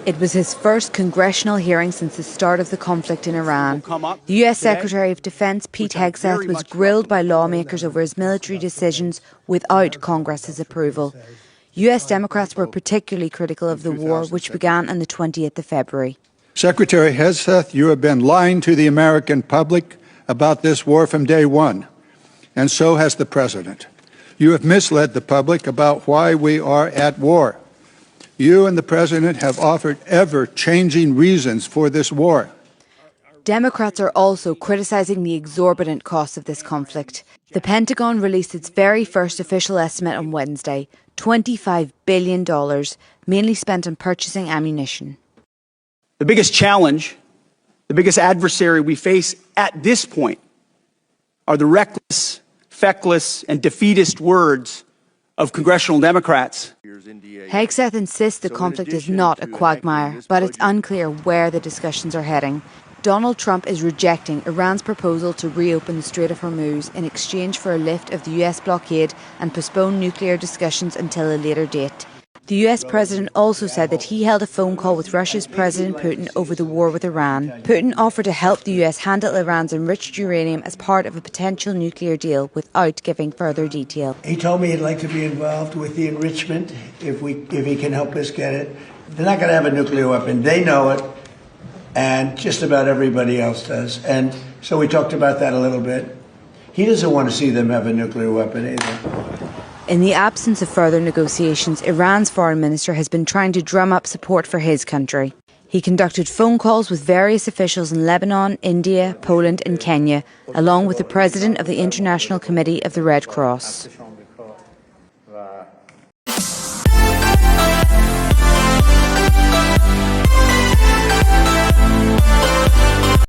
It was his first congressional hearing since the start of the conflict in Iran. The US Secretary of Defense Pete Hegsheith was grilled by lawmakers over his military decisions without Congress's approval. US Democrats were particularly critical of the war, which began on the 20th of February. Secretary Hegsheith, you have been lying to the American public about this war from day one, and so has the President. You have misled the public about why we are at war. You and the President have offered ever-changing reasons for this war. Democrats are also criticising the exorbitant costs of this conflict. The Pentagon released its very first official estimate on Wednesday, $25 billion, mainly spent on purchasing ammunition. The biggest challenge, the biggest adversary we face at this point are the reckless, feckless, and defeatist words of congressional Democrats. Hegsheith insists the conflict is not a quagmire, but it's unclear where the discussions are heading. Donald Trump is rejecting Iran's proposal to reopen the Strait of Hormuz in exchange for a lift of the US blockade and postpone nuclear discussions until a later date. The US President also said that he held a phone call with Russia's President Putin over the war with Iran. Putin offered to help the US handle Iran's enriched uranium as part of a potential nuclear deal without giving further detail. He told me he'd like to be involved with the enrichment if he can help us get it. They're not going to have a nuclear weapon. They know it, and just about everybody else does. And so we talked about that a little bit. He doesn't want to see them have a nuclear weapon either. In the absence of further negotiations, Iran's foreign minister has been trying to drum up support for his country. He conducted phone calls with various officials in Lebanon, India, Poland and Kenya, along with the president of the International Committee of the Red Cross.